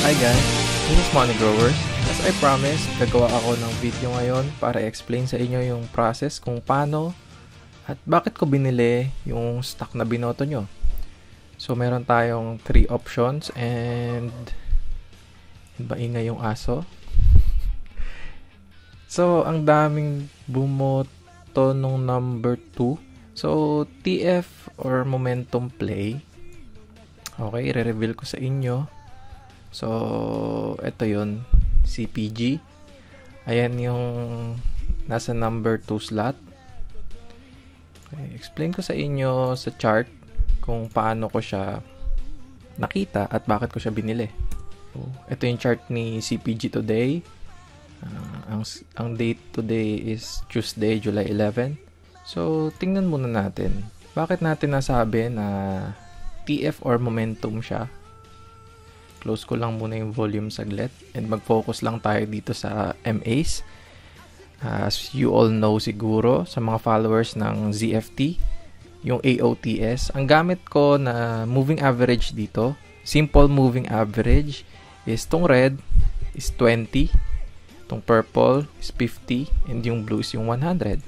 Hi guys, this is Money Growers. As I promised, gagawa ako ng video ngayon para i-explain sa inyo yung process kung paano at bakit ko binili yung stock na binoto nyo. So meron tayong 3 options and baingay yung aso. So ang daming bumoto nung number 2. So TF or momentum play. Okay, i-reveal ko sa inyo. So, ito yun, CPG. Ayan yung nasa number 2 slot. Okay, explain ko sa inyo sa chart kung paano ko siya nakita at bakit ko siya binili. So, ito yung chart ni CPG today. Ang date today is Tuesday, July 11. So, tingnan muna natin. Bakit natin nasabi na TF or momentum siya? Close ko lang muna yung volume saglit and mag-focus lang tayo dito sa MAs. As you all know siguro sa mga followers ng ZFT, yung AOTS, ang gamit ko na moving average dito, simple moving average, is tong red is 20, tong purple is 50, and yung blue is yung 100.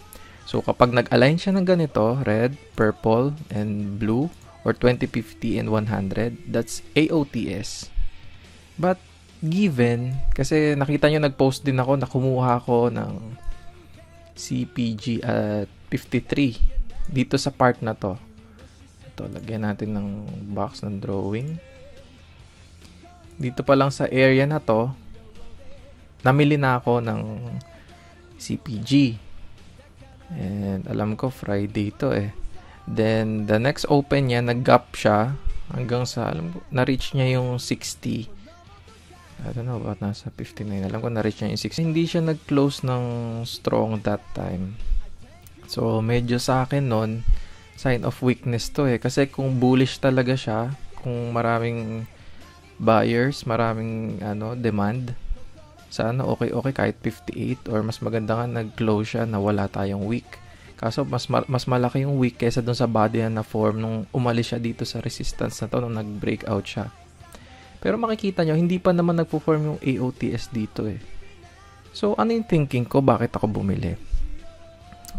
So kapag nag-align siya ng ganito, red, purple, and blue, or 20, 50, and 100, that's AOTS. But, given, kasi nakita nyo nag-post din ako na kumuha ko ng CPG at 53 dito sa part na to. Ito, lagyan natin ng box ng drawing. Dito pa lang sa area na to, namili na ako ng CPG. And alam ko, Friday to eh. Then, the next open niya, nag-gap siya hanggang sa, alam ko, na-reach niya yung 60. I don't know about nasa 59. Alam ko na-reach niya yung 60. Hindi siya nag-close ng strong that time. So, medyo sa akin nun, sign of weakness to eh. Kasi kung bullish talaga siya, kung maraming buyers, maraming demand, sana okay kahit 58 or mas maganda nga nag-close siya na wala tayong weak. Kaso mas malaki yung weak kaysa dun sa body na form nung umalis siya dito sa resistance na to nung nag-breakout siya. Pero makikita nyo, hindi pa naman nagpo-form yung AOTS dito eh. So, ano yung thinking ko? Bakit ako bumili?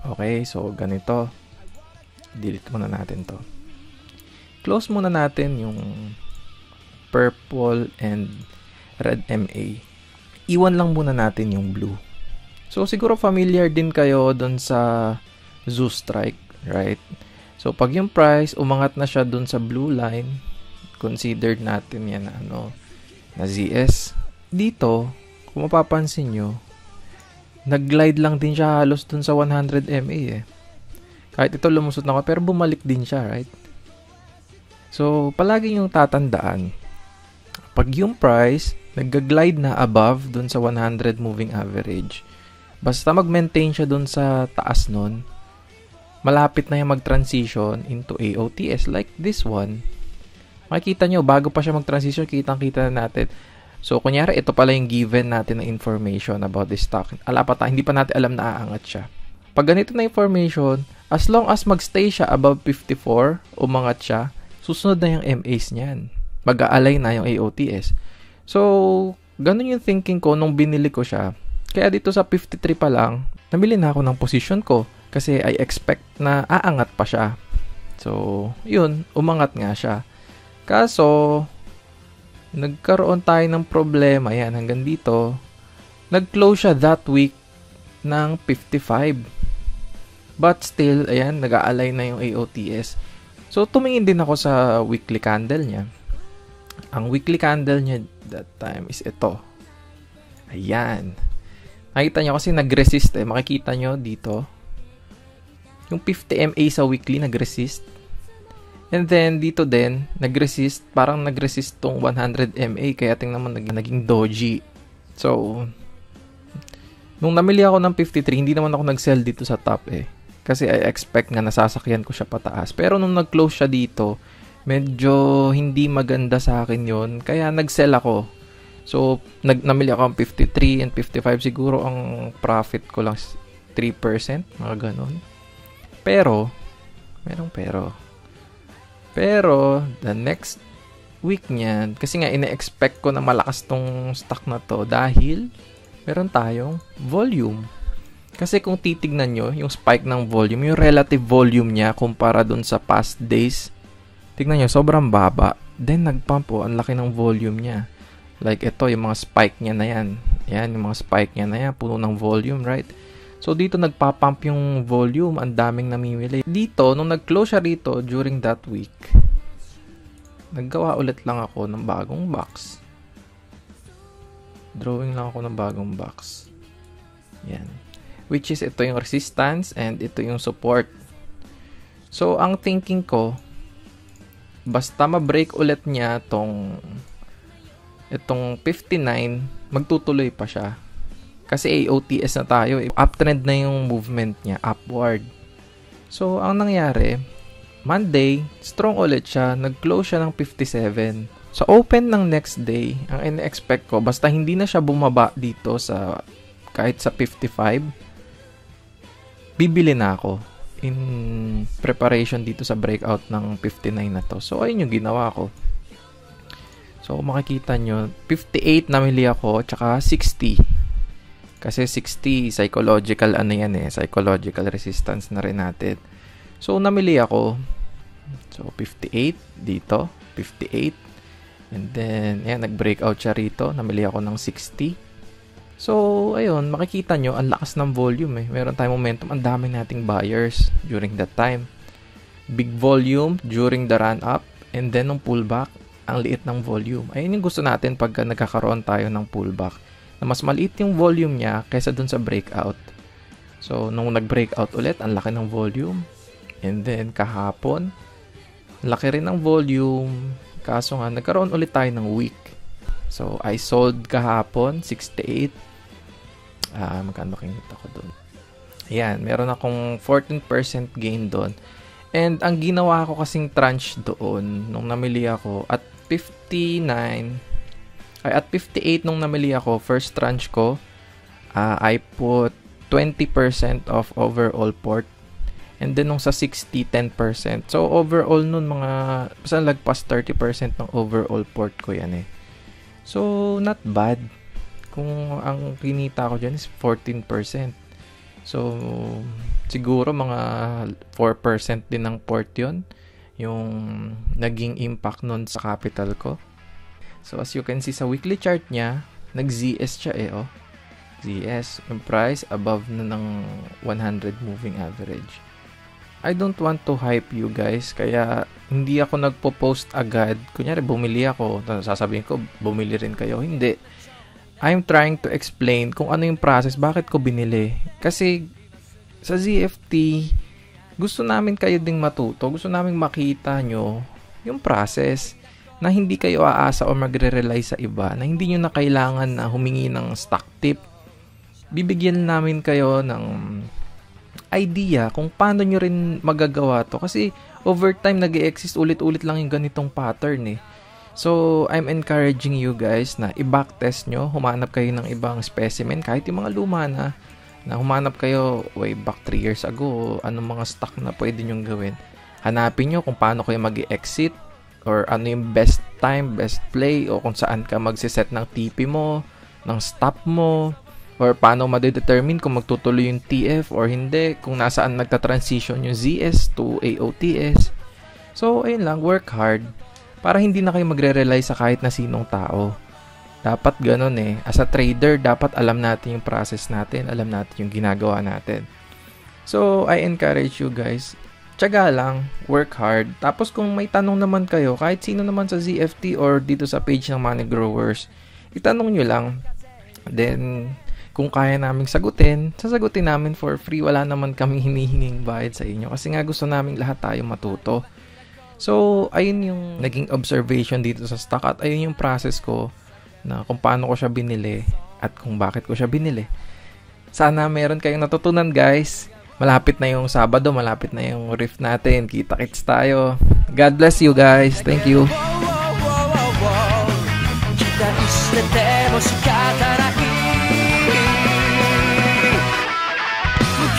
Okay, so ganito. Delete muna natin to. Close muna natin yung purple and red MA. Iwan lang muna natin yung blue. So, siguro familiar din kayo dun sa Zoo Strike, right? So, pag yung price, umangat na siya dun sa blue line, considered natin yan na ZS. Dito, kung mapapansin nyo, nag-glide lang din siya halos dun sa 100 MA eh. Kahit ito lumusot na ako, pero bumalik din siya, right? So, palagi yung tatandaan, pag yung price, nag-glide na above dun sa 100 moving average, basta mag-maintain siya dun sa taas nun, malapit na yung mag-transition into AOTS like this one. Makikita nyo, bago pa siya mag-transition, kitang-kita na natin. So, kunyari, ito pala yung given natin na information about this stock. Hindi pa natin alam na aangat siya. Pag ganito na information, as long as magstay siya above 54, umangat siya, susunod na yung MAs niyan. Mag-a-align na yung AOTS. So, ganun yung thinking ko nung binili ko siya. Kaya dito sa 53 pa lang, namili na ako ng position ko. Kasi I expect na aangat pa siya. So, yun, umangat nga siya. Kaso, nagkaroon tayo ng problema. Yan, hanggang dito. Nag-close siya that week ng 55. But still, ayan, nag-a-align na yung AOTS. So, tumingin din ako sa weekly candle niya. Ang weekly candle niya that time is ito. Ayan. Nakita niyo kasi nag-resist eh. Makikita niyo dito. Yung 50 MA sa weekly nag-resist. And then, dito din, nag-resist. Parang nag-resist tong 100 MA. Kaya tingnan mo, naging doji. So, nung namili ako ng 53, hindi naman ako nag-sell dito sa top eh. Kasi I expect nga nasasakyan ko siya pataas. Pero nung nag-close siya dito, medyo hindi maganda sa akin yon. Kaya nag-sell ako. So, namili ako ng 53 and 55. Siguro ang profit ko lang 3%. Mga ganon. Pero, merong pero. Pero, the next week niyan, kasi nga ine-expect ko na malakas tong stock na to dahil meron tayong volume. Kasi kung titignan nyo, yung spike ng volume, yung relative volume niya kumpara dun sa past days, tignan nyo, sobrang baba. Then nagpump po, ang laki ng volume niya. Like ito, yung mga spike niya na yan. Yan, yung mga spike niya na yan, puno ng volume, right? So dito nagpa-pump yung volume, ang daming namimili. Dito, nung nag-close siya rito during that week, naggawa ulit lang ako ng bagong box. Drawing lang ako ng bagong box. Yan. Which is ito yung resistance and ito yung support. So, ang thinking ko, basta ma-break ulit niya itong 59, magtutuloy pa siya. Kasi AOTS na tayo. Uptrend na yung movement niya, upward. So, ang nangyari, Monday, strong ulit siya. Nag-close siya ng 57. Sa open ng next day, ang in-expect ko, basta hindi na siya bumaba dito sa kahit sa 55, bibili na ako in preparation dito sa breakout ng 59 na to. So, ayun yung ginawa ko. So, makikita nyo, 58 namili ako, tsaka 60. Kasi 60, psychological psychological resistance na rin natin. So, namili ako. So, 58 dito, 58. And then, ayan, nag-breakout siya rito. Namili ako ng 60. So, ayun, makikita nyo, ang lakas ng volume Meron tayong momentum, ang dami nating buyers during that time. Big volume during the run-up, and then nung pullback, ang liit ng volume. Ayun yung gusto natin pagka nagkakaroon tayo ng pullback. Na mas maliit yung volume niya kaysa dun sa breakout. So, nung nag-breakout ulit, ang laki ng volume. And then, kahapon, laki rin ng volume. Kaso nga, nagkaroon ulit tayo ng week. So, I sold kahapon, 68. Magkano kinita ko doon? Ayan, meron akong 14% gain doon. And ang ginawa ko kasing tranche doon, nung namili ako, at 58 nung namili ako, first tranche ko, I put 20% of overall port. And then nung sa 60, 10%. So, overall nun, basta lagpas 30% ng overall port ko yan So, not bad. Kung ang kinita ko dyan is 14%. So, siguro mga 4% din ng port yun. Yung naging impact nun sa capital ko. So, as you can see sa weekly chart niya, nag-ZS siya ZS, yung price above na ng 100 moving average. I don't want to hype you guys, kaya hindi ako nagpo-post agad. Kunyari, bumili ako, sasabihin ko, bumili rin kayo. Hindi. I'm trying to explain kung ano yung process, bakit ko binili. Kasi, sa ZFT, gusto namin kayo ding matuto. Gusto namin makita nyo yung process na hindi kayo aasa o magre-rely sa iba, na hindi nyo na kailangan na humingi ng stock tip. Bibigyan namin kayo ng idea kung paano nyo rin magagawa to. Kasi over time nag-i-exist ulit-ulit lang yung ganitong pattern So, I'm encouraging you guys na i-backtest nyo. Humanap kayo ng ibang specimen. Kahit yung mga luma na humanap kayo way back 3 years ago. Anong mga stock na pwede nyong gawin. Hanapin nyo kung paano kayo mag-i-exit or ano yung best time, best play, o kung saan ka magsiset ng TP mo, ng stop mo, or paano ma-determine kung magtutuloy yung TF or hindi, kung nasaan nagta-transition yung ZS to AOTS. So, ayun lang, work hard para hindi na kayo magre-rely sa kahit na sinong tao. Dapat ganun As a trader, dapat alam natin yung process natin, alam natin yung ginagawa natin. So, I encourage you guys, tiyaga lang, work hard. Tapos kung may tanong naman kayo, kahit sino naman sa ZFT or dito sa page ng Money Growers, itanong nyo lang. Then, kung kaya naming sagutin, sasagutin namin for free. Wala naman kami hinihinging bayad sa inyo. Kasi nga gusto namin lahat tayo matuto. So, ayun yung naging observation dito sa stock. At ayun yung process ko na kung paano ko siya binili at kung bakit ko siya binili. Sana meron kayong natutunan guys. Malapit na yung Sabado, malapit na yung riff natin. Kita-kits tayo. God bless you guys. Thank you.